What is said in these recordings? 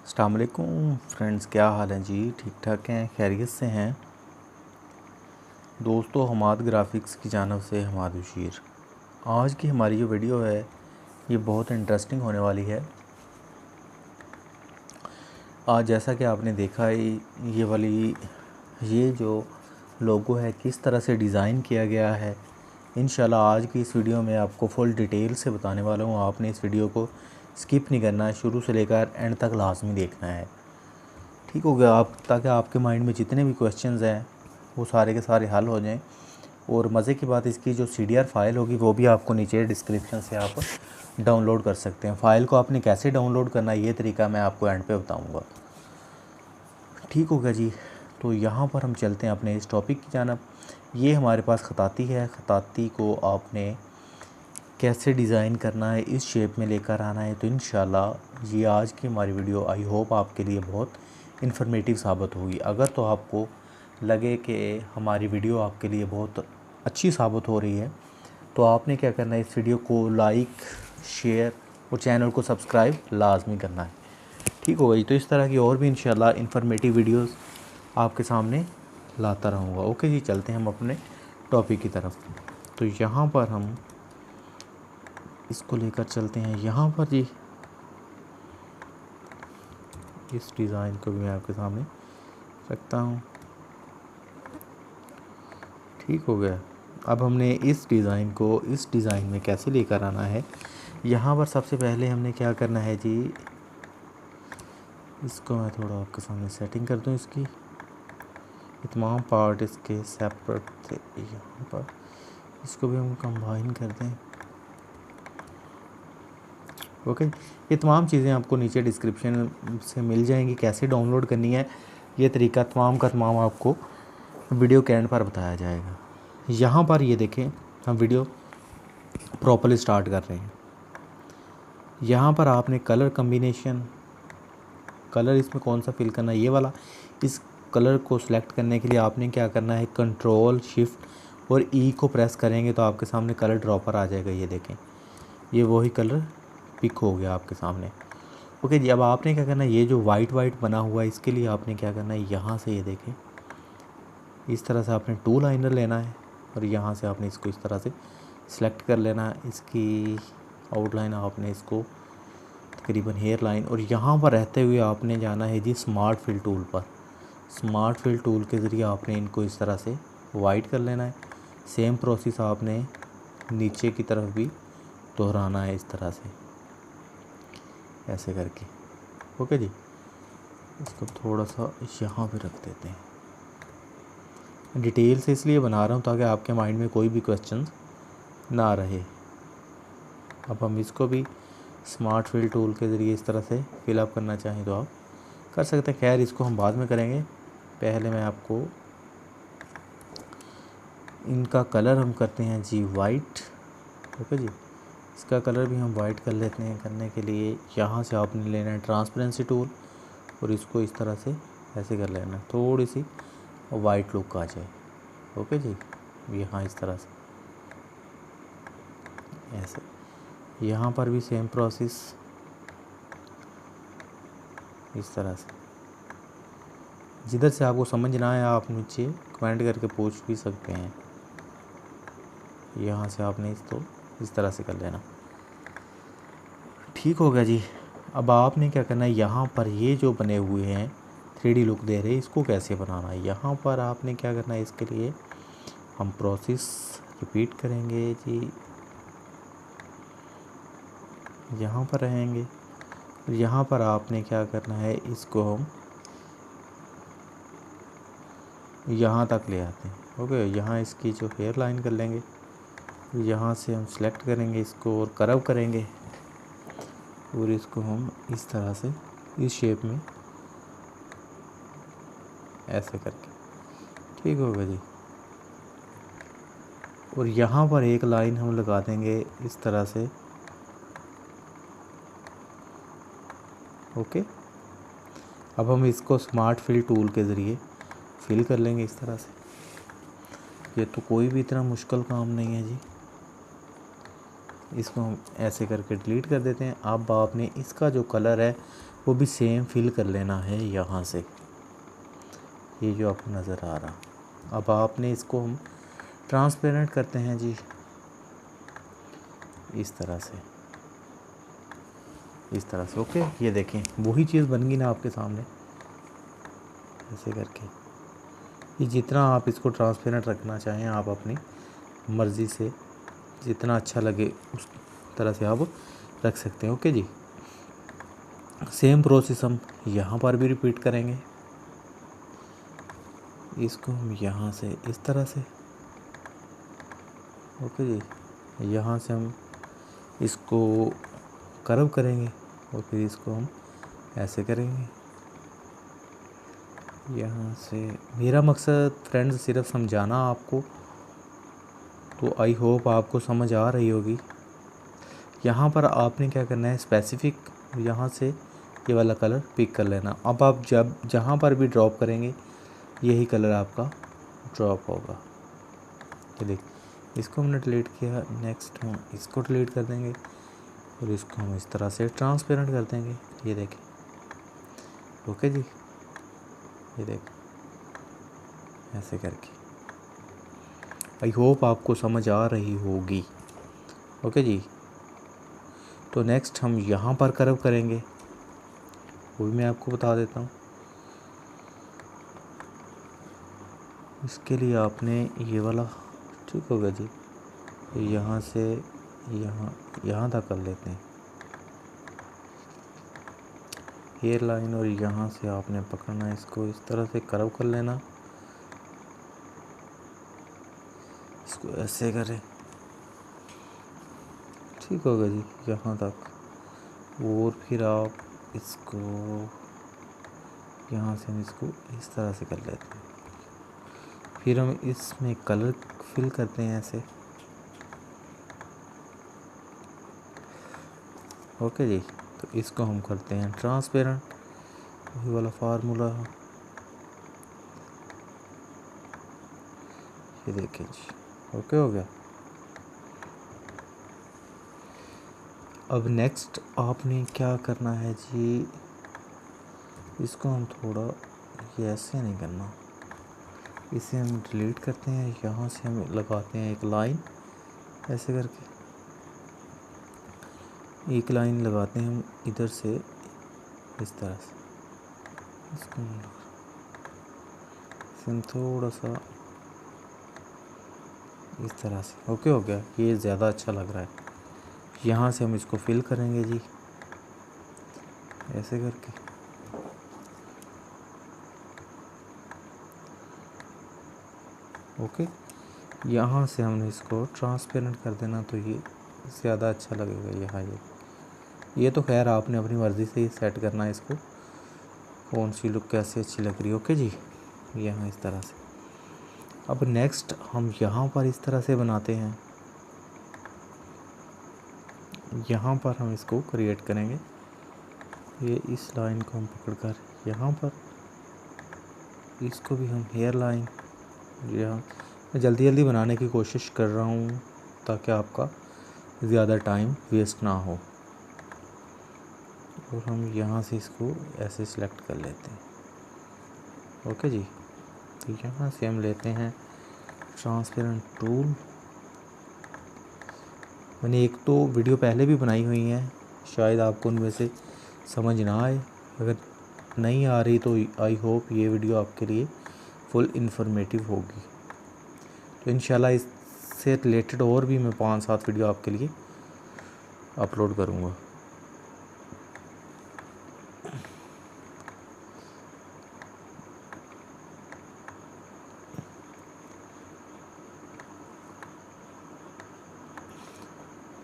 अस्सलाम वालेकुम फ्रेंड्स, क्या हाल है जी? ठीक ठाक हैं, खैरियत से हैं दोस्तों। हमाद ग्राफिक्स की जानिब से हमाद बशीर। आज की हमारी जो वीडियो है ये बहुत इंटरेस्टिंग होने वाली है। आज जैसा कि आपने देखा है ये जो लोगो है किस तरह से डिज़ाइन किया गया है, इंशाल्लाह आज की इस वीडियो में आपको फुल डिटेल से बताने वाला हूँ। आपने इस वीडियो को स्किप नहीं करना है, शुरू से लेकर एंड तक लाजमी देखना है, ठीक हो गया आप, ताकि आपके माइंड में जितने भी क्वेश्चंस हैं वो सारे के सारे हल हो जाएं। और मज़े की बात, इसकी जो CDR फाइल होगी वो भी आपको नीचे डिस्क्रिप्शन से आप डाउनलोड कर सकते हैं। फ़ाइल को आपने कैसे डाउनलोड करना है ये तरीका मैं आपको एंड पे बताऊंगा, ठीक हो गया जी। तो यहाँ पर हम चलते हैं अपने इस टॉपिक की जानिब। ये हमारे पास खताती है, खताती को आपने कैसे डिज़ाइन करना है, इस शेप में लेकर आना है। तो इंशाल्लाह ये आज की हमारी वीडियो आई होप आपके लिए बहुत इन्फॉर्मेटिव साबित होगी। अगर तो आपको लगे कि हमारी वीडियो आपके लिए बहुत अच्छी साबित हो रही है तो आपने क्या करना है, इस वीडियो को लाइक, शेयर और चैनल को सब्सक्राइब लाजमी करना है, ठीक हो गई। तो इस तरह की और भी इंशाल्लाह इन्फॉर्मेटिव वीडियोस आपके सामने लाता रहूँगा। ओके जी, चलते हैं हम अपने टॉपिक की तरफ। तो यहाँ पर हम इसको लेकर चलते हैं। यहाँ पर जी इस डिज़ाइन को भी मैं आपके सामने रखता हूँ, ठीक हो गया। अब हमने इस डिज़ाइन में कैसे लेकर आना है, यहाँ पर सबसे पहले हमने क्या करना है जी, इसको मैं थोड़ा आपके सामने सेटिंग कर दूँ। इसकी तमाम पार्ट इसके सेपरेट थे, यहाँ पर इसको भी हम कंबाइन कर दें। ओके, ये तमाम चीज़ें आपको नीचे डिस्क्रिप्शन से मिल जाएंगी। कैसे डाउनलोड करनी है ये तरीका तमाम का तमाम आपको वीडियो के एंड पर बताया जाएगा। यहाँ पर ये देखें, हम वीडियो प्रॉपर्ली स्टार्ट कर रहे हैं। यहाँ पर आपने कलर कम्बिनेशन, कलर इसमें कौन सा फिल करना है ये वाला, इस कलर को सिलेक्ट करने के लिए आपने क्या करना है, कंट्रोल शिफ्ट और ई को प्रेस करेंगे तो आपके सामने कलर ड्रॉपर आ जाएगा। ये देखें, ये वही कलर पिक हो गया आपके सामने। ओके जी, अब आपने क्या करना है, ये जो वाइट बना हुआ है इसके लिए आपने क्या करना है, यहाँ से ये देखें इस तरह से आपने टू लाइनर लेना है और यहाँ से आपने इसको इस तरह से सिलेक्ट कर लेना है। इसकी आउटलाइन आपने इसको तकरीबन हेयर लाइन, और यहाँ पर रहते हुए आपने जाना है जी स्मार्ट फिल टूल पर। स्मार्ट फिल टूल के ज़रिए आपने इनको इस तरह से वाइट कर लेना है। सेम प्रोसेस आपने नीचे की तरफ भी दोहराना है इस तरह से, ऐसे करके। ओके जी, इसको थोड़ा सा यहाँ पे रख देते हैं। डिटेल से इसलिए बना रहा हूँ ताकि आपके माइंड में कोई भी क्वेश्चन ना रहे। अब हम इसको भी स्मार्ट फिल टूल के ज़रिए इस तरह से फिलअप करना चाहें तो आप कर सकते हैं। खैर इसको हम बाद में करेंगे, पहले मैं आपको इनका कलर हम करते हैं जी वाइट। ओके जी, इसका कलर भी हम वाइट कर लेते हैं। करने के लिए यहाँ से आपने लेना है ट्रांसपेरेंसी टूल और इसको इस तरह से ऐसे कर लेना है, थोड़ी सी वाइट लुक आ जाए। ओके जी, यहाँ इस तरह से ऐसे। यहाँ पर भी सेम प्रोसेस इस तरह से। जिधर से आपको समझ ना आया आप नीचे कमेंट करके पूछ भी सकते हैं। यहाँ से आपने इसको इस तरह से कर लेना, ठीक हो गया जी। अब आपने क्या करना है, यहाँ पर ये जो बने हुए हैं 3D लुक दे रहे हैं, इसको कैसे बनाना है, यहाँ पर आपने क्या करना है, इसके लिए हम प्रोसेस रिपीट करेंगे जी। यहाँ पर रहेंगे और यहाँ पर आपने क्या करना है, इसको हम यहाँ तक ले आते हैं। ओके, यहाँ इसकी जो हेयर लाइन कर लेंगे, यहाँ से हम सेलेक्ट करेंगे इसको और कर्व करेंगे और इसको हम इस तरह से इस शेप में ऐसे करके, ठीक होगा जी। और यहाँ पर एक लाइन हम लगा देंगे इस तरह से। ओके, अब हम इसको स्मार्ट फिल टूल के ज़रिए फिल कर लेंगे इस तरह से। ये तो कोई भी इतना मुश्किल काम नहीं है जी। इसको हम ऐसे करके डिलीट कर देते हैं। अब आपने इसका जो कलर है वो भी सेम फिल कर लेना है यहाँ से, ये जो आपको नज़र आ रहा। अब आपने इसको हम ट्रांसपेरेंट करते हैं जी, इस तरह से, इस तरह से। ओके, ये देखें वही चीज़ बन गई ना आपके सामने, ऐसे करके। ये जितना आप इसको ट्रांसपेरेंट रखना चाहें आप अपनी मर्ज़ी से, जितना अच्छा लगे उस तरह से आप रख सकते हैं। ओके जी, सेम प्रोसेस हम यहाँ पर भी रिपीट करेंगे। इसको हम यहाँ से इस तरह से, ओके जी, यहाँ से हम इसको कर्व करेंगे और फिर इसको हम ऐसे करेंगे यहाँ से। मेरा मकसद फ्रेंड्स सिर्फ समझाना आपको, तो आई होप आपको समझ आ रही होगी। यहाँ पर आपने क्या करना है, स्पेसिफिक यहाँ से ये वाला कलर पिक कर लेना। अब आप जब जहाँ पर भी ड्रॉप करेंगे यही कलर आपका ड्रॉप होगा। ये देख, इसको हमने डिलीट किया, नेक्स्ट हम इसको डिलीट कर देंगे और इसको हम इस तरह से ट्रांसपेरेंट कर देंगे। ये देखें, ओके जी, ये देख ऐसे करके। आई होप आपको समझ आ रही होगी। ओके जी, तो नेक्स्ट हम यहाँ पर कर्व करेंगे, वो भी मैं आपको बता देता हूँ। इसके लिए आपने ये वाला, ठीक होगा जी, यहाँ से यहाँ तक कर लेते हैं हेयर लाइन, और यहाँ से आपने पकड़ना है इसको, इस तरह से कर्व कर लेना। इसको ऐसे करें, ठीक होगा जी, यहाँ तक। और फिर आप इसको यहाँ से हम इसको इस तरह से कर लेते हैं। फिर हम इसमें कलर फिल करते हैं ऐसे। ओके जी, तो इसको हम करते हैं ट्रांसपेरेंट, वही वाला फार्मूला है। ये देखें जी, ओके हो गया। अब नेक्स्ट आपने क्या करना है जी, इसको हम थोड़ा, ये ऐसे नहीं करना, इसे हम डिलीट करते हैं। यहाँ से हम लगाते हैं एक लाइन, ऐसे करके एक लाइन लगाते हैं हम इधर से, इस तरह से। इसको हम थोड़ा सा इस तरह से, ओके हो गया। ये ज़्यादा अच्छा लग रहा है। यहाँ से हम इसको फिल करेंगे जी, ऐसे करके। ओके, यहाँ से हमने इसको ट्रांसपेरेंट कर देना, तो ये ज़्यादा अच्छा लगेगा। यहाँ ये तो खैर आपने अपनी मर्ज़ी से ही सेट करना है इसको, कौन सी लुक कैसे अच्छी लग रही है। ओके जी, यहाँ इस तरह से। अब नेक्स्ट हम यहाँ पर इस तरह से बनाते हैं, यहाँ पर हम इसको क्रिएट करेंगे। ये इस लाइन को हम पकड़कर यहाँ पर, इसको भी हम हेयर लाइन, यहाँ मैं जल्दी जल्दी बनाने की कोशिश कर रहा हूँ ताकि आपका ज़्यादा टाइम वेस्ट ना हो। और हम यहाँ से इसको ऐसे सिलेक्ट कर लेते हैं। ओके जी, तो यहाँ से हम लेते हैं ट्रांसपेरेंट टूल। मैंने एक तो वीडियो पहले भी बनाई हुई है, शायद आपको उनमें से समझ ना आए। अगर नहीं आ रही तो आई होप ये वीडियो आपके लिए फुल इन्फॉर्मेटिव होगी। तो इंशाल्लाह इससे रिलेटेड और भी मैं 5-7 वीडियो आपके लिए अपलोड करूँगा।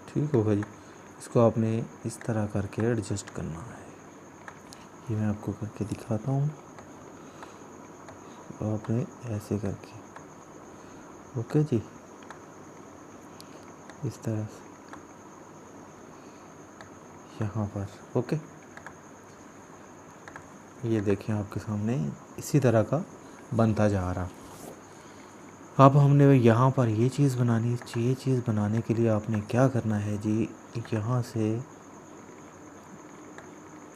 ठीक होगा जी, इसको आपने इस तरह करके एडजस्ट करना है। ये मैं आपको करके दिखाता हूँ, आपने ऐसे करके, ओके जी, इस तरह से यहाँ पर। ओके, ये देखें आपके सामने इसी तरह का बनता जा रहा। अब हमने यहाँ पर ये चीज़ बनानी चाहिए। ये चीज़ बनाने के लिए आपने क्या करना है जी, यहाँ से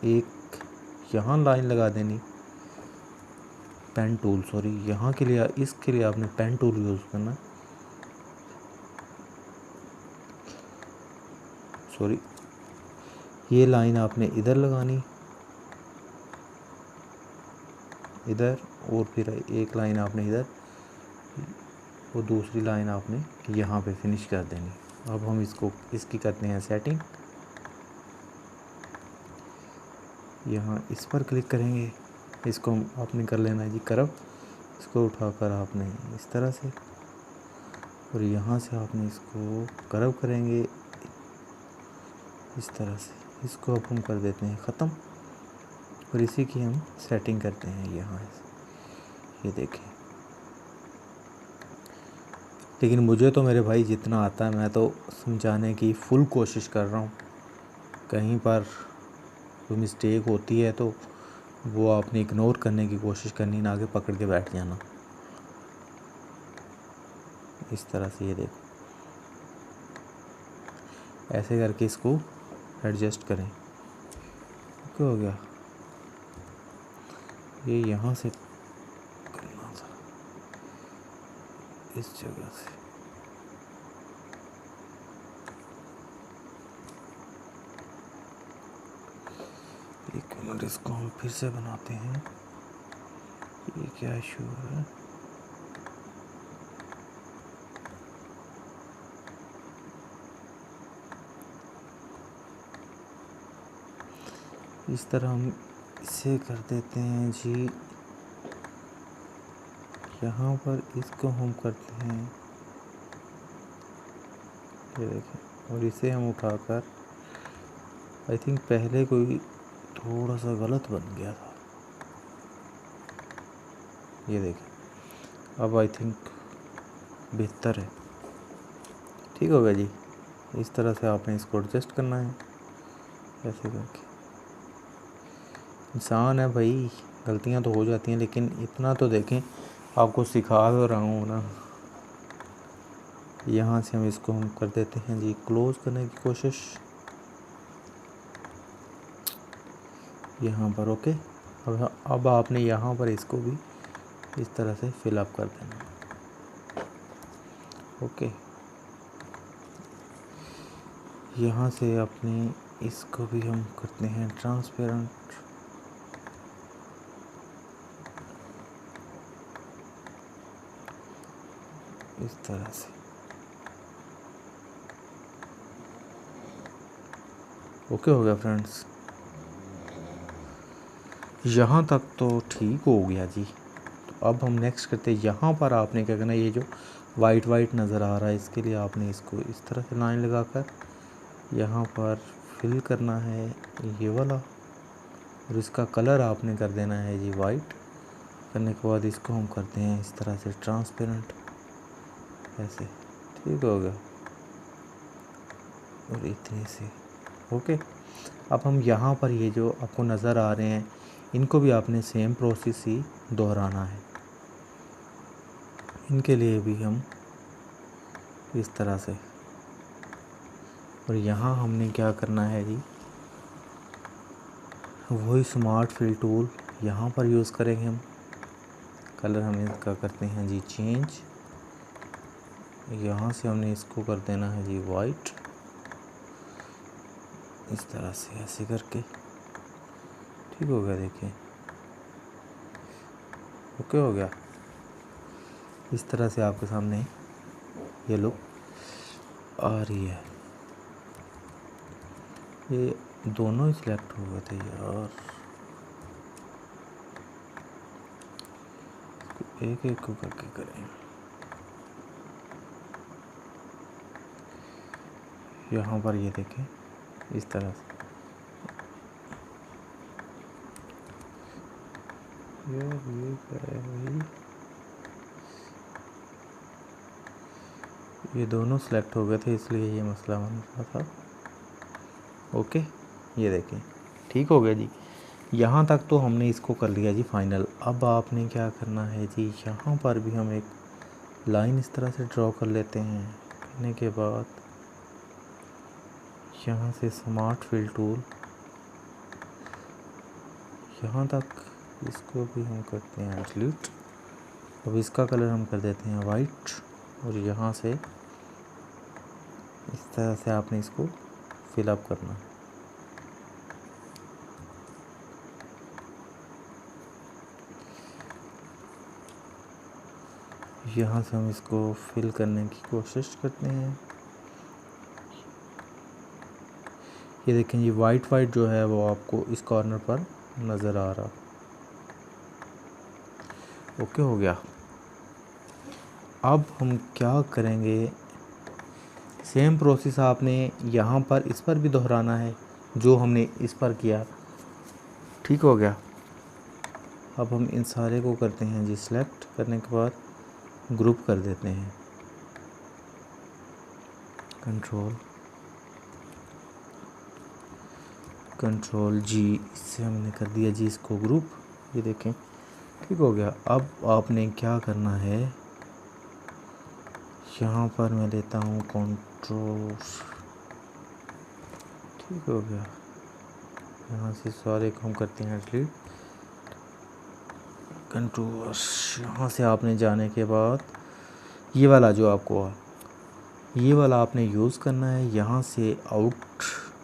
एक यहाँ लाइन लगा देनी, पेन टूल, सॉरी यहाँ के लिए, इसके लिए आपने पेन टूल यूज़ करना, सॉरी ये लाइन आपने इधर लगानी, इधर, और फिर एक लाइन आपने इधर, और दूसरी लाइन आपने यहाँ पे फिनिश कर देनी। अब हम इसकी करते हैं सेटिंग। यहाँ इस पर क्लिक करेंगे, इसको आपने कर लेना है जी कर्व, इसको उठाकर आपने इस तरह से, और यहाँ से आपने इसको कर्व करेंगे इस तरह से, इसको अब हम कर देते हैं ख़त्म, और इसी की हम सेटिंग करते हैं यहाँ, ये देखें। लेकिन मुझे तो मेरे भाई जितना आता है मैं तो समझाने की फुल कोशिश कर रहा हूँ, कहीं पर कोई मिस्टेक होती है तो वो आपने इग्नोर करने की कोशिश करनी, ना आगे पकड़ के बैठ जाना। इस तरह से ये देखो, ऐसे करके इसको एडजस्ट करें। क्या हो गया, ये यहाँ से करना था, इस जगह से। एक मिनट, इसको हम फिर से बनाते हैं। ये क्या इशू है, इस तरह हम इसे कर देते हैं जी। यहाँ पर इसको हम करते हैं, ये देखें, और इसे हम उठाकर, आई थिंक पहले कोई थोड़ा सा गलत बन गया था, ये देखें, अब आई थिंक बेहतर है, ठीक हो गया जी। इस तरह से आपने इसको एडजस्ट करना है, ऐसे करके। इंसान है भाई, गलतियां तो हो जाती हैं, लेकिन इतना तो देखें, आपको सिखा तो रहा हूँ ना। यहाँ से हम इसको हम कर देते हैं जी क्लोज करने की कोशिश, यहाँ पर ओके। अब आपने यहाँ पर इसको भी इस तरह से फिलअप कर देना, ओके। यहाँ से अपने इसको भी हम करते हैं ट्रांसपेरेंट, इस तरह से, ओके हो गया फ्रेंड्स। यहाँ तक तो ठीक हो गया जी। तो अब हम नेक्स्ट करते हैं, यहाँ पर आपने क्या करना है, ये जो वाइट वाइट नज़र आ रहा है, इसके लिए आपने इसको इस तरह से लाइन लगाकर यहाँ पर फिल करना है ये वाला, और इसका कलर आपने कर देना है जी वाइट। करने के बाद इसको हम करते हैं इस तरह से ट्रांसपेरेंट, ऐसे, ठीक हो गया, और इतने से ओके। अब हम यहाँ पर ये जो आपको नज़र आ रहे हैं, इनको भी आपने सेम प्रोसेस ही दोहराना है। इनके लिए भी हम इस तरह से, और यहाँ हमने क्या करना है जी, वही स्मार्ट फिल टूल यहाँ पर यूज़ करेंगे हम। कलर हम इसका करते हैं जी चेंज, यहाँ से हमने इसको कर देना है जी वाइट, इस तरह से ऐसे करके, ठीक हो गया, देखिए ओके हो गया। इस तरह से आपके सामने ये लुक आ रही है। ये दोनों ही सिलेक्ट हो गए थे यार, एक एक को करके करें। यहाँ पर ये देखें इस तरह से, ये भाई, ये दोनों सेलेक्ट हो गए थे, इसलिए ये मसला बन रहा था, ओके। ये देखें ठीक हो गया जी। यहाँ तक तो हमने इसको कर लिया जी फाइनल। अब आपने क्या करना है जी, यहाँ पर भी हम एक लाइन इस तरह से ड्रॉ कर लेते हैं। करने के बाद यहाँ से स्मार्ट फिल टूल यहाँ तक इसको भी हम करते हैं डिलीट। अब इसका कलर हम कर देते हैं वाइट, और यहाँ से इस तरह से आपने इसको फिलअप करना है। यहाँ से हम इसको फिल करने की कोशिश करते हैं। ये देखें, ये वाइट जो है वो आपको इस कॉर्नर पर नज़र आ रहा। ओके, हो गया। अब हम क्या करेंगे, सेम प्रोसेस आपने यहाँ पर इस पर भी दोहराना है जो हमने इस पर किया। ठीक हो गया। अब हम इन सारे को करते हैं जी सिलेक्ट, करने के बाद ग्रुप कर देते हैं, कंट्रोल जी, इससे हमने कर दिया जी इसको ग्रुप। ये देखें, ठीक हो गया। अब आपने क्या करना है, यहाँ पर मैं लेता हूँ कंट्रोल, ठीक हो गया। यहाँ से सारे को हम करते हैं डिलीट, कंट्रोल। यहाँ से आपने जाने के बाद ये वाला जो आपको, ये वाला आपने यूज़ करना है। यहाँ से आउट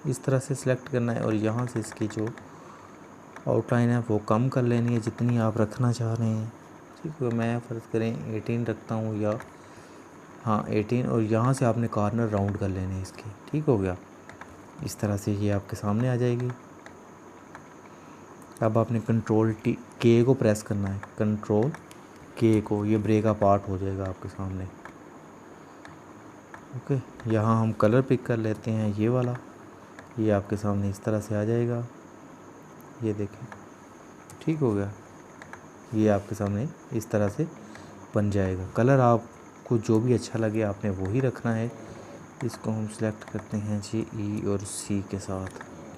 इस तरह से सिलेक्ट करना है, और यहाँ से इसकी जो आउटलाइन है वो कम कर लेनी है जितनी आप रखना चाह रहे हैं। ठीक है, मैं फ़र्ज़ करें 18 रखता हूँ, या हाँ 18, और यहाँ से आपने कॉर्नर राउंड कर लेने हैं इसके। ठीक हो गया। इस तरह से ये आपके सामने आ जाएगी। अब आपने कंट्रोल के को प्रेस करना है, कंट्रोल के को, ये ब्रेक का पार्ट हो जाएगा आपके सामने। ओके, यहाँ हम कलर पिक कर लेते हैं ये वाला, ये आपके सामने इस तरह से आ जाएगा। ये देखें, ठीक हो गया। ये आपके सामने इस तरह से बन जाएगा। कलर आपको जो भी अच्छा लगे आपने वही रखना है। इसको हम सिलेक्ट करते हैं जी ई और सी के साथ।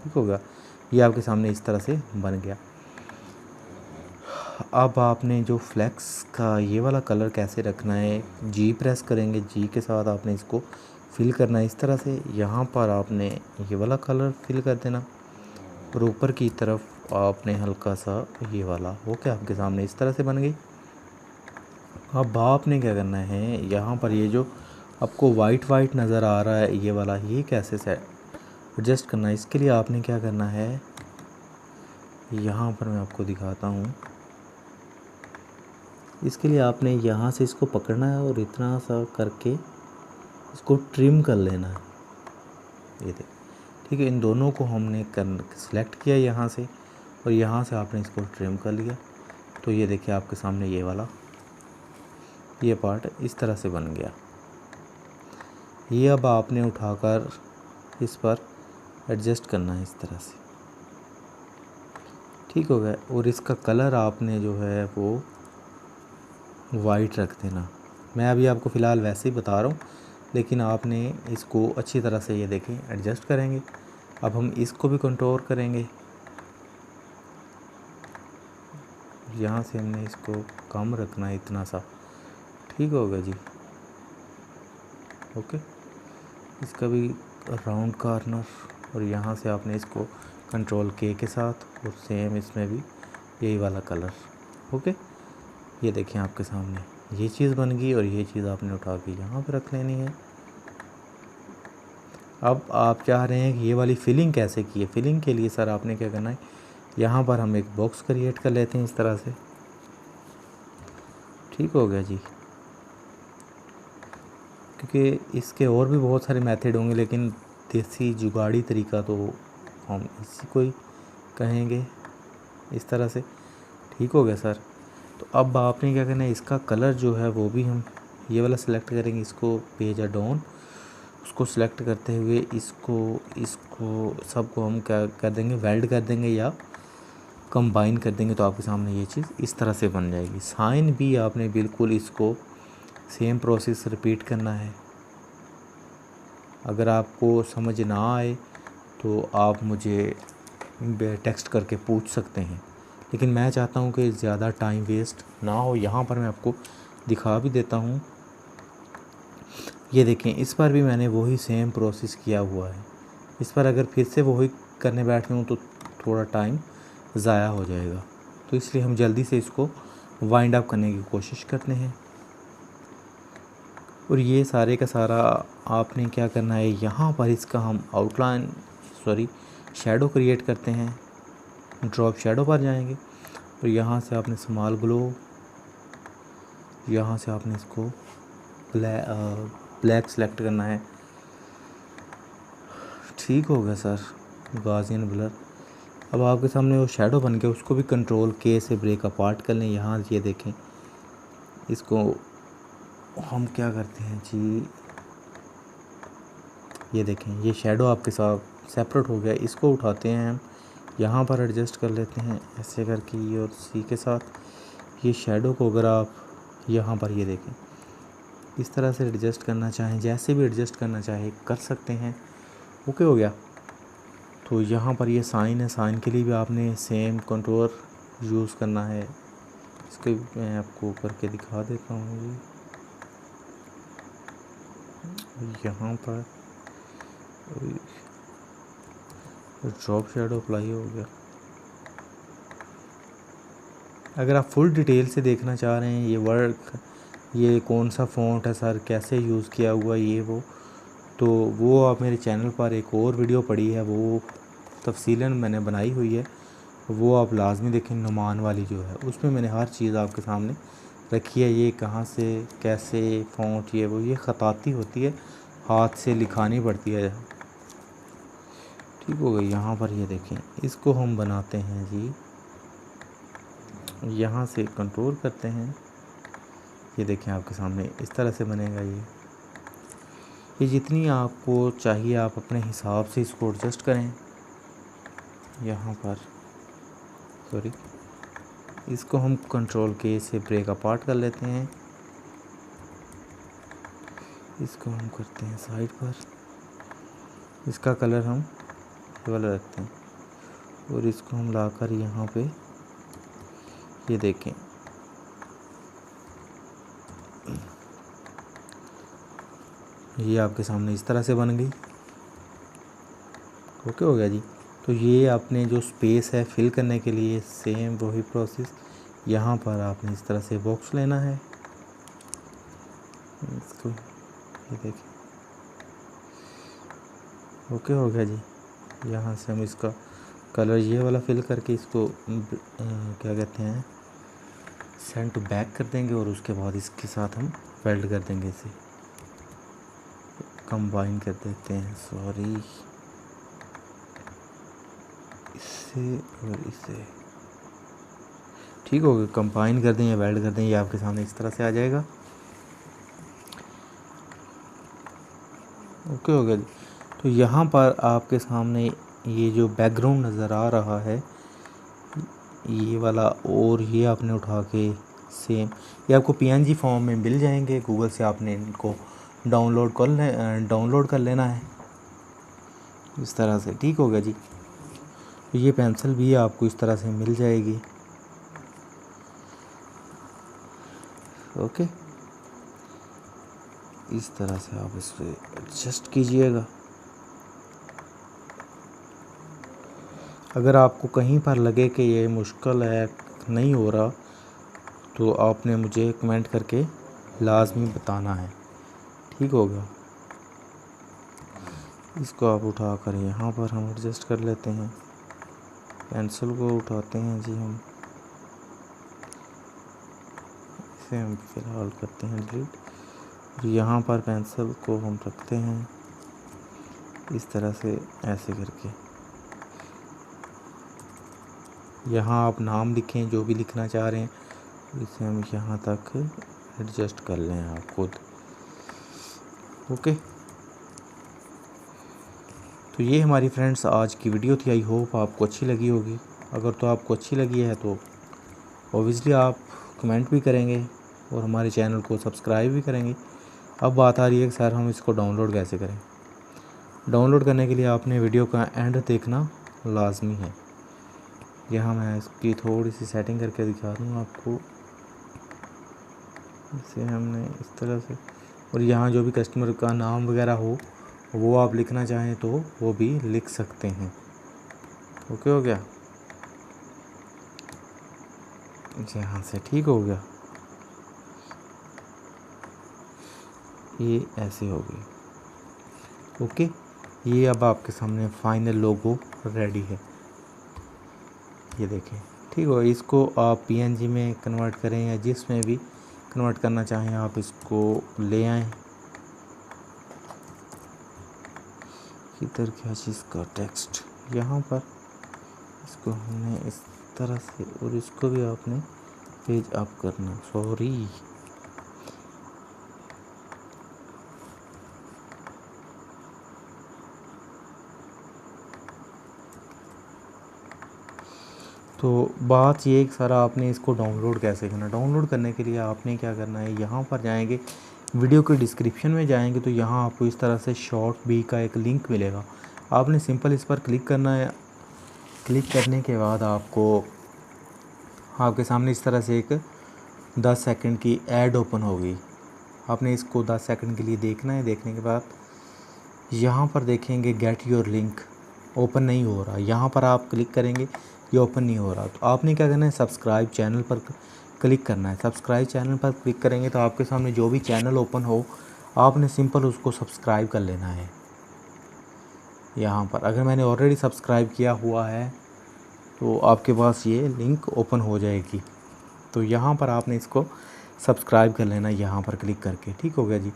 ठीक हो गया। ये आपके सामने इस तरह से बन गया। अब आपने जो फ्लेक्स का ये वाला कलर कैसे रखना है, जी प्रेस करेंगे, जी के साथ आपने इसको फिल करना है इस तरह से। यहाँ पर आपने ये वाला कलर फिल कर देना, और ऊपर की तरफ आपने हल्का सा ये वाला, वो क्या आपके सामने इस तरह से बन गई। अब आपने क्या करना है, यहाँ पर ये जो आपको वाइट नज़र आ रहा है ये वाला, ये कैसे से एडजस्ट करना है। इसके लिए आपने क्या करना है, यहाँ पर मैं आपको दिखाता हूँ। इसके लिए आपने यहाँ से इसको पकड़ना है और इतना सा करके इसको ट्रिम कर लेना है। ये देख, ठीक है। इन दोनों को हमने सेलेक्ट किया यहाँ से, और यहाँ से आपने इसको ट्रिम कर लिया। तो ये देखिए आपके सामने ये वाला, ये पार्ट इस तरह से बन गया। ये अब आपने उठाकर इस पर एडजस्ट करना है इस तरह से। ठीक हो गया। और इसका कलर आपने जो है वो वाइट रख देना। मैं अभी आपको फ़िलहाल वैसे ही बता रहा हूँ, लेकिन आपने इसको अच्छी तरह से ये देखें एडजस्ट करेंगे। अब हम इसको भी कंट्रोल करेंगे। यहाँ से हमने इसको कम रखना है इतना सा। ठीक होगा जी। ओके, इसका भी राउंड कॉर्नर, और यहाँ से आपने इसको कंट्रोल के साथ, और सेम इसमें भी यही वाला कलर। ओके, ये देखें आपके सामने ये चीज़ बन गई, और ये चीज़ आपने उठा के यहाँ पे रख लेनी है। अब आप चाह रहे हैं कि ये वाली फिलिंग कैसे की है। फिलिंग के लिए सर आपने क्या करना है, यहाँ पर हम एक बॉक्स क्रिएट कर लेते हैं इस तरह से। ठीक हो गया जी। क्योंकि इसके और भी बहुत सारे मेथड होंगे, लेकिन देसी जुगाड़ी तरीका तो हम इसी को ही कहेंगे इस तरह से। ठीक हो गया सर। तो अब आपने क्या करना है, इसका कलर जो है वो भी हम ये वाला सेलेक्ट करेंगे। इसको पेज डाउन, उसको सेलेक्ट करते हुए इसको सबको हम क्या कर देंगे, वेल्ड कर देंगे या कंबाइन कर देंगे। तो आपके सामने ये चीज़ इस तरह से बन जाएगी। साइन भी आपने बिल्कुल इसको सेम प्रोसेस रिपीट करना है। अगर आपको समझ ना आए तो आप मुझे टेक्स्ट करके पूछ सकते हैं, लेकिन मैं चाहता हूँ कि ज़्यादा टाइम वेस्ट ना हो। यहाँ पर मैं आपको दिखा भी देता हूँ। ये देखें, इस पर भी मैंने वही सेम प्रोसेस किया हुआ है। इस पर अगर फिर से वही करने बैठ हूँ तो थोड़ा टाइम ज़ाया हो जाएगा। तो इसलिए हम जल्दी से इसको वाइंड अप करने की कोशिश करते हैं। और ये सारे का सारा आपने क्या करना है, यहाँ पर इसका हम आउटलाइन शैडो क्रिएट करते हैं। ड्रॉप शैडो पर जाएंगे और यहाँ से आपने स्मॉल ग्लो, यहाँ से आपने इसको ब्लैक सेलेक्ट करना है। ठीक हो गया सर, गॉसियन ब्लर। अब आपके सामने वो शैडो बन गया, उसको भी कंट्रोल के से ब्रेक अपार्ट कर लें। यहाँ ये देखें, इसको हम क्या करते हैं जी, ये देखें ये शैडो आपके साथ सेपरेट हो गया। इसको उठाते हैं हम, यहाँ पर एडजस्ट कर लेते हैं ऐसे करके ये और सी के साथ। ये शैडो को अगर आप यहाँ पर ये देखें इस तरह से एडजस्ट करना चाहें, जैसे भी एडजस्ट करना चाहे कर सकते हैं। ओके हो गया। तो यहाँ पर ये साइन है, साइन के लिए भी आपने सेम कंट्रोल यूज़ करना है। इसको मैं आपको करके दिखा देता हूँ जी। यहाँ पर ड्रॉप शैडो अप्लाई हो गया। अगर आप फुल डिटेल से देखना चाह रहे हैं ये वर्क, ये कौन सा फ़ॉन्ट है सर, कैसे यूज़ किया हुआ ये वो, तो वो आप मेरे चैनल पर एक और वीडियो पड़ी है, वो तफसीलन मैंने बनाई हुई है, वो आप लाजमी देखें। नुमान वाली जो है उसमें मैंने हर चीज़ आपके सामने रखी है। ये कहाँ से कैसे फ़ॉन्ट ये वो, ये ख़ताती होती है, हाथ से लिखानी पड़ती है। ठीक हो गई। यहाँ पर ये देखें, इसको हम बनाते हैं जी, यहाँ से कंट्रोल करते हैं। ये देखें आपके सामने इस तरह से बनेगा। ये जितनी आपको चाहिए आप अपने हिसाब से इसको एडजस्ट करें। यहाँ पर इसको हम कंट्रोल के से ब्रेक अपार्ट कर लेते हैं। इसको हम करते हैं साइड पर, इसका कलर हम ये वाला रखते हैं और इसको हम लाकर यहाँ पे ये देखें, ये आपके सामने इस तरह से बन गई। ओके हो गया जी। तो ये आपने जो स्पेस है फिल करने के लिए सेम वही प्रोसेस, यहाँ पर आपने इस तरह से बॉक्स लेना है। इसको ये देखिए, ओके हो गया जी। यहाँ से हम इसका कलर ये वाला फिल करके इसको क्या कहते हैं, सेंड टू बैक कर देंगे और उसके बाद इसके साथ हम वेल्ड कर देंगे, इसे कंबाइन कर देते हैं। इससे और इससे ठीक हो गया। कंबाइन कर दें या वेल्ड कर दें, ये आपके सामने इस तरह से आ जाएगा। ओके हो गया। तो यहाँ पर आपके सामने ये जो बैकग्राउंड नज़र आ रहा है ये वाला, और ये आपने उठा के सेम, ये आपको पीएनजी फॉर्म में मिल जाएंगे। गूगल से आपने इनको डाउनलोड कर लेना है इस तरह से। ठीक हो गया जी। तो ये पेंसिल भी आपको इस तरह से मिल जाएगी। ओके, इस तरह से आप इसे एडजस्ट कीजिएगा। अगर आपको कहीं पर लगे कि ये मुश्किल है, नहीं हो रहा, तो आपने मुझे कमेंट करके लाजमी बताना है। ठीक हो गया। इसको आप उठा कर यहाँ पर हम एडजस्ट कर लेते हैं। पेंसिल को उठाते हैं जी हम, इसे हम फ़िलहाल करते हैं डिलीट। और यहाँ पर पेंसिल को हम रखते हैं इस तरह से, ऐसे करके। यहाँ आप नाम लिखें जो भी लिखना चाह रहे हैं, इसे हम यहाँ तक एडजस्ट कर लें आप खुद। ओके, तो ये हमारी फ्रेंड्स आज की वीडियो थी। आई होप आपको अच्छी लगी होगी। अगर तो आपको अच्छी लगी है तो ओबियसली आप कमेंट भी करेंगे और हमारे चैनल को सब्सक्राइब भी करेंगे। अब बात आ रही है कि सर हम इसको डाउनलोड कैसे करें। डाउनलोड करने के लिए आपने वीडियो का एंड देखना लाजमी है। यहाँ मैं इसकी थोड़ी सी सेटिंग करके दिखा दूँ आपको। इसे हमने इस तरह से, और यहाँ जो भी कस्टमर का नाम वगैरह हो वो आप लिखना चाहें तो वो भी लिख सकते हैं। ओके हो गया। यहाँ से ठीक हो गया, ये ऐसे हो गई। ओके, ये अब आपके सामने फाइनल लोगो रेडी है, ये देखें। ठीक हो, इसको आप पीएनजी में कन्वर्ट करें या जिसमें भी कन्वर्ट करना चाहें आप इसको ले आएँ। इधर क्या चीज़ का टेक्स्ट यहाँ पर, इसको हमने इस तरह से, और इसको भी आपने पेज अप करना, सॉरी तो बात ये एक सारा आपने इसको डाउनलोड कैसे करना। डाउनलोड करने के लिए आपने क्या करना है, यहाँ पर जाएंगे, वीडियो के डिस्क्रिप्शन में जाएंगे तो यहाँ आपको इस तरह से शॉर्ट बी का एक लिंक मिलेगा। आपने सिंपल इस पर क्लिक करना है। क्लिक करने के बाद आपके सामने इस तरह से एक 10 सेकंड की ऐड ओपन होगी। आपने इसको 10 सेकंड के लिए देखना है। देखने के बाद यहाँ पर देखेंगे गेट योर लिंक, ओपन नहीं हो रहा। यहाँ पर आप क्लिक करेंगे, ये ओपन नहीं हो रहा। तो आपने क्या करना है, सब्सक्राइब चैनल पर क्लिक करना है। सब्सक्राइब चैनल पर क्लिक करेंगे तो आपके सामने जो भी चैनल ओपन हो, आपने सिंपल उसको सब्सक्राइब कर लेना है। यहाँ पर अगर मैंने ऑलरेडी सब्सक्राइब किया हुआ है तो आपके पास ये लिंक ओपन हो जाएगी। तो यहाँ पर आपने इसको सब्सक्राइब कर लेना है यहाँ पर क्लिक करके। ठीक हो गया जी।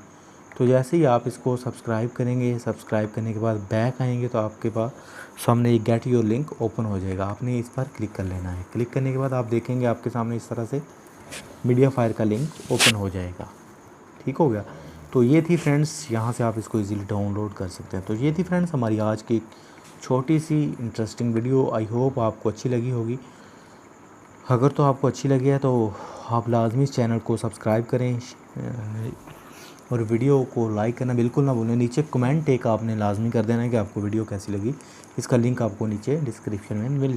तो जैसे ही आप इसको सब्सक्राइब करेंगे, सब्सक्राइब करने के बाद बैक आएंगे तो आपके पास सामने एक गेट योर लिंक ओपन हो जाएगा। आपने इस पर क्लिक कर लेना है। क्लिक करने के बाद आप देखेंगे आपके सामने इस तरह से मीडिया फायर का लिंक ओपन हो जाएगा। ठीक हो गया। तो ये थी फ्रेंड्स, यहाँ से आप इसको इजीली डाउनलोड कर सकते हैं। तो ये थी फ्रेंड्स हमारी आज की छोटी सी इंटरेस्टिंग वीडियो। आई होप आपको अच्छी लगी होगी। अगर तो आपको अच्छी लगी है तो आप लाजमी इस चैनल को सब्सक्राइब करें और वीडियो को लाइक करना बिल्कुल ना भूलें। नीचे कमेंट एक आपने लाजमी कर देना है कि आपको वीडियो कैसी लगी। इसका लिंक आपको नीचे डिस्क्रिप्शन में मिल जाएगा।